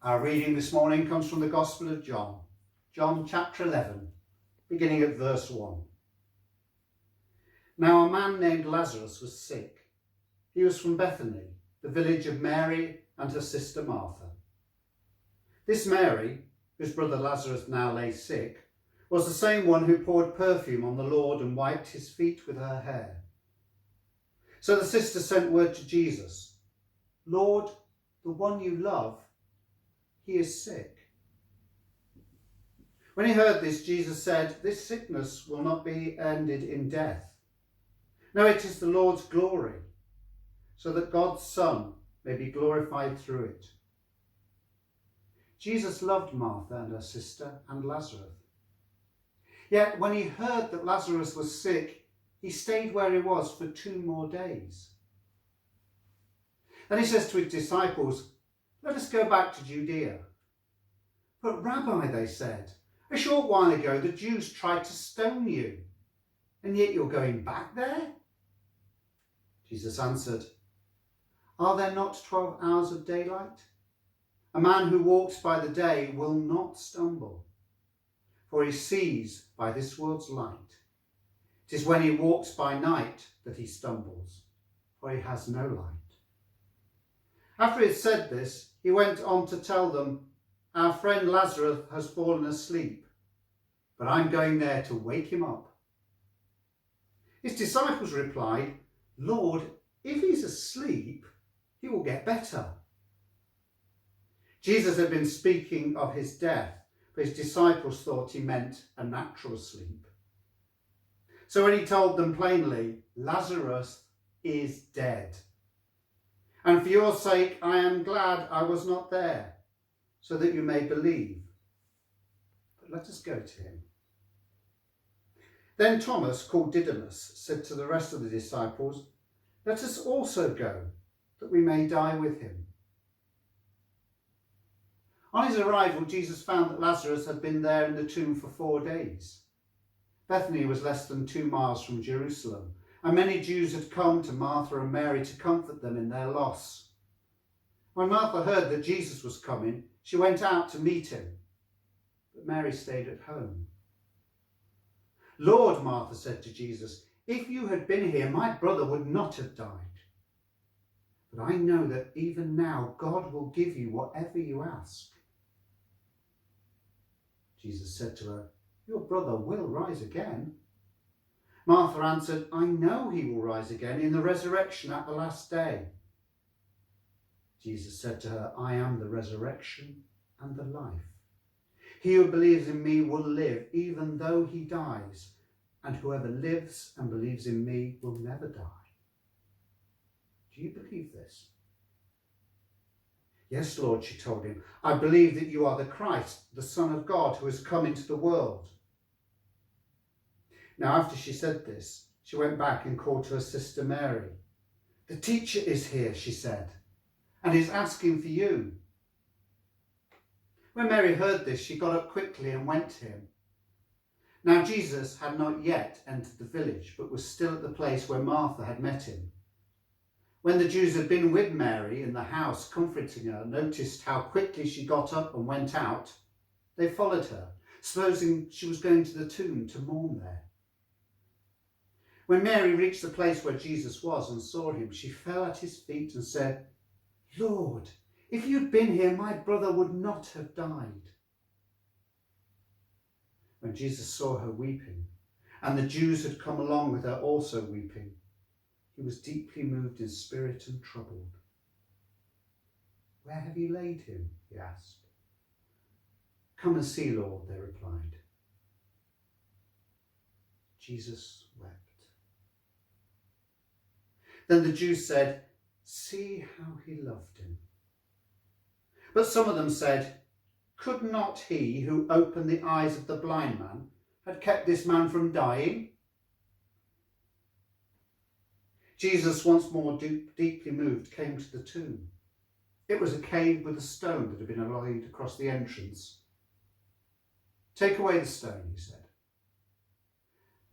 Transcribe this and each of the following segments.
Our reading this morning comes from the Gospel of John, John chapter 11, beginning at verse 1. Now a man named Lazarus was sick. He was from Bethany, the village of Mary and her sister Martha. This Mary, whose brother Lazarus now lay sick, was the same one who poured perfume on the Lord and wiped his feet with her hair. So the sister sent word to Jesus, "Lord, the one you love, he is sick." When he heard this, Jesus said, "This sickness will not be ended in death. No, it is the Lord's glory, so that God's Son may be glorified through it." Jesus loved Martha and her sister and Lazarus. Yet when he heard that Lazarus was sick, he stayed where he was for 2 more days. Then he says to his disciples, "Let us go back to Judea." "But Rabbi," they said, "a short while ago the Jews tried to stone you, and yet you're going back there?" Jesus answered, "Are there not 12 hours of daylight? A man who walks by the day will not stumble, for he sees by this world's light. It is when he walks by night that he stumbles, for he has no light." After he had said this, he went on to tell them, "Our friend Lazarus has fallen asleep, but I'm going there to wake him up." His disciples replied, "Lord, if he's asleep, he will get better." Jesus had been speaking of his death, but his disciples thought he meant a natural sleep. So when he told them plainly, "Lazarus is dead, and for your sake I am glad I was not there, so that you may believe. But let us go to him." Then Thomas, called Didymus, said to the rest of the disciples, "Let us also go, that we may die with him." On his arrival, Jesus found that Lazarus had been there in the tomb for 4 days. Bethany was less than 2 miles from Jerusalem, and many Jews had come to Martha and Mary to comfort them in their loss. When Martha heard that Jesus was coming, she went out to meet him, but Mary stayed at home. "Lord," Martha said to Jesus, "if you had been here, my brother would not have died. But I know that even now God will give you whatever you ask." Jesus said to her, "Your brother will rise again." Martha answered, "I know he will rise again in the resurrection at the last day." Jesus said to her, "I am the resurrection and the life. He who believes in me will live even though he dies, and whoever lives and believes in me will never die." Do you believe this? "Yes, Lord," she told him. "I believe that you are the Christ, the Son of God, who has come into the world." Now after she said this, she went back and called to her sister Mary. "The teacher is here," she said, "and is asking for you." When Mary heard this, she got up quickly and went to him. Now Jesus had not yet entered the village, but was still at the place where Martha had met him. When the Jews had been with Mary in the house comforting her, noticed how quickly she got up and went out, they followed her, supposing she was going to the tomb to mourn there. When Mary reached the place where Jesus was and saw him, she fell at his feet and said, "Lord, if you'd been here, my brother would not have died." When Jesus saw her weeping, and the Jews had come along with her also weeping, he was deeply moved in spirit and troubled. "Where have you laid him?" he asked. "Come and see, Lord," they replied. Jesus wept. Then the Jews said, "See how he loved him." But some of them said, "Could not he who opened the eyes of the blind man have kept this man from dying?" Jesus, once more deeply moved, came to the tomb. It was a cave with a stone that had been laid across the entrance. "Take away the stone," he said.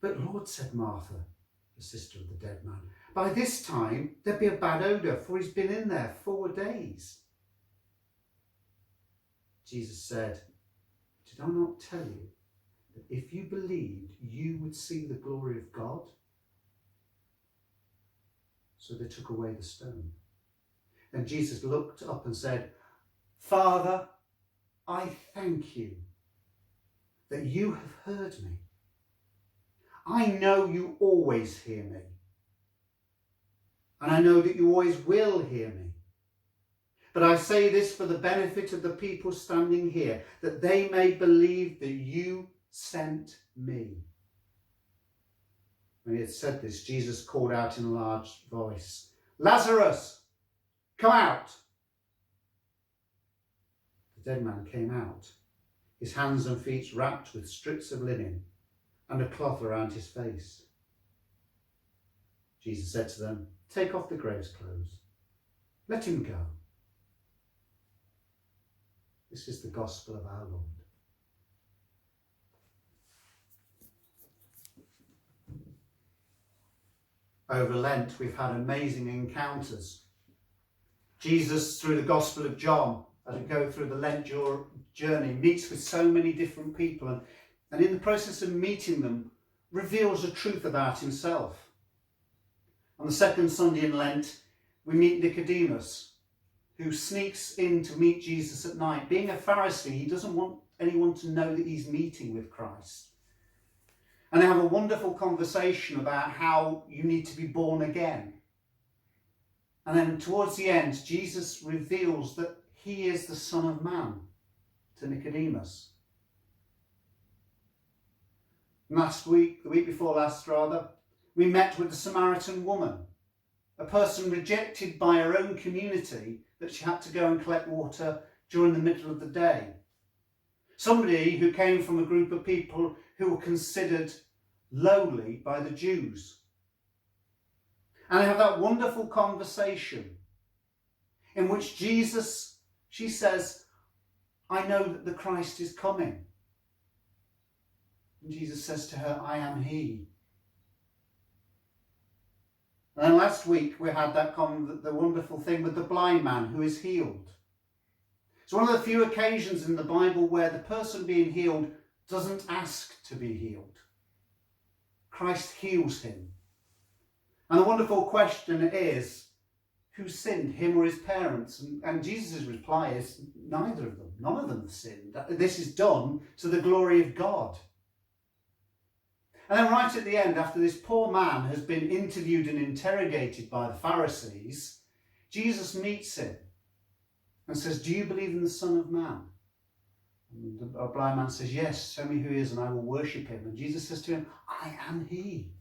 "But Lord," said Martha, the sister of the dead man, "by this time there'd be a bad odour, for he's been in there 4 days." Jesus said, "Did I not tell you that if you believed, you would see the glory of God?" So they took away the stone. Then Jesus looked up and said, "Father, I thank you that you have heard me. I know you always hear me. And I know that you always will hear me. But I say this for the benefit of the people standing here, that they may believe that you sent me." When he had said this, Jesus called out in a large voice, "Lazarus, come out!" The dead man came out, his hands and feet wrapped with strips of linen and a cloth around his face. Jesus said to them, "Take off the grave's clothes. Let him go." This is the gospel of our Lord. Over Lent, we've had amazing encounters. Jesus, through the Gospel of John, as we go through the Lent journey, meets with so many different people, and in the process of meeting them, reveals a truth about himself. On the second Sunday in Lent, we meet Nicodemus, who sneaks in to meet Jesus at night. Being a Pharisee, he doesn't want anyone to know that he's meeting with Christ. And they have a wonderful conversation about how you need to be born again. And then towards the end, Jesus reveals that he is the Son of Man to Nicodemus. The week before last rather, we met with the Samaritan woman, a person rejected by her own community that she had to go and collect water during the middle of the day. Somebody who came from a group of people who were considered lowly by the Jews. And they have that wonderful conversation in which she says, "I know that the Christ is coming." And Jesus says to her, "I am he." And then last week we had the wonderful thing with the blind man who is healed. It's one of the few occasions in the Bible where the person being healed doesn't ask to be healed. Christ heals him. And the wonderful question is, who sinned, him or his parents? And Jesus' reply is, neither of them. None of them have sinned. This is done to the glory of God. And then right at the end, after this poor man has been interviewed and interrogated by the Pharisees, Jesus meets him and says, "Do you believe in the Son of Man?" And the blind man says, "Yes, show me who he is and I will worship him." And Jesus says to him, "I am he."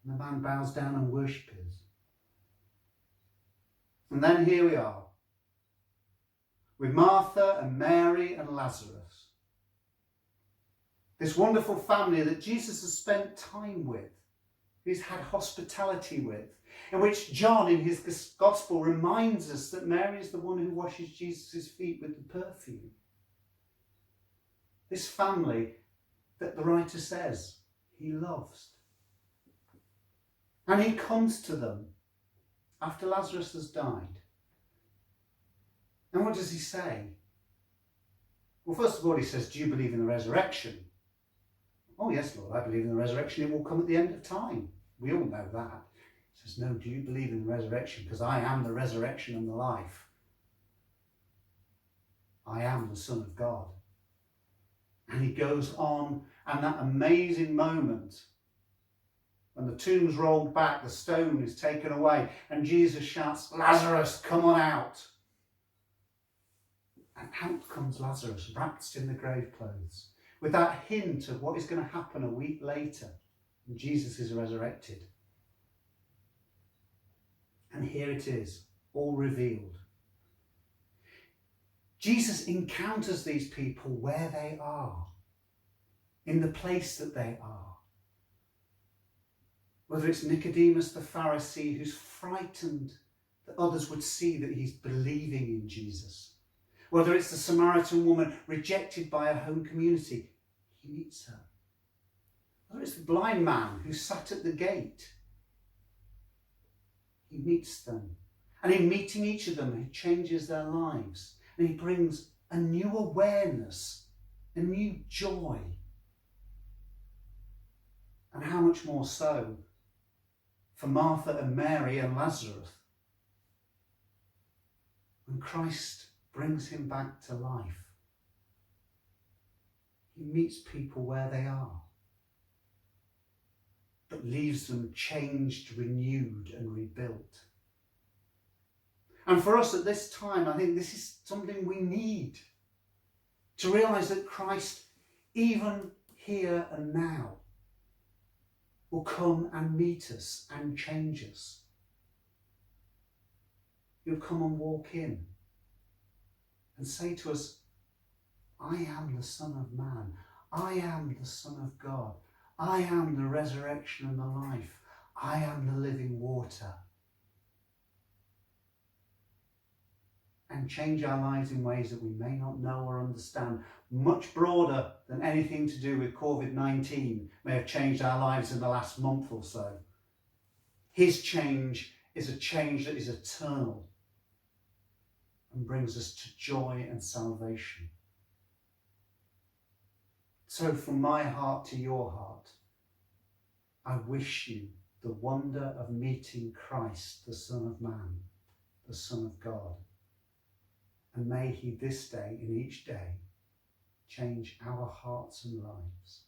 And the man bows down and worships. And then here we are, with Martha and Mary and Lazarus. This wonderful family that Jesus has spent time with, he's had hospitality with, in which John in his gospel reminds us that Mary is the one who washes Jesus' feet with the perfume. This family that the writer says he loves. And he comes to them after Lazarus has died. And what does he say? Well, first of all, he says, "Do you believe in the resurrection?" "Oh, yes, Lord, I believe in the resurrection. It will come at the end of time." We all know that. He says, "No, do you believe in the resurrection? Because I am the resurrection and the life. I am the Son of God." And he goes on, and that amazing moment when the tomb's rolled back, the stone is taken away, and Jesus shouts, "Lazarus, come on out." And out comes Lazarus, wrapped in the grave clothes, with that hint of what is going to happen a week later when Jesus is resurrected. And here it is, all revealed. Jesus encounters these people where they are, in the place that they are. Whether it's Nicodemus the Pharisee, who's frightened that others would see that he's believing in Jesus. Whether it's the Samaritan woman rejected by her home community, he meets her. Whether it's the blind man who sat at the gate, he meets them. And in meeting each of them, he changes their lives. And he brings a new awareness, a new joy. And how much more so for Martha and Mary and Lazarus when Christ brings him back to life. He meets people where they are, but leaves them changed, renewed and rebuilt. And for us at this time, I think this is something we need, to realise that Christ, even here and now, will come and meet us and change us. He'll come and walk in and say to us, I am the Son of Man. I am the Son of God. I am the resurrection and the life. I am the living water. And change our lives in ways that we may not know or understand, much broader than anything to do with COVID-19 may have changed our lives in the last month or so. His change is a change that is eternal and brings us to joy and salvation. So from my heart to your heart, I wish you the wonder of meeting Christ, the Son of Man, the Son of God. And may he this day and each day change our hearts and lives.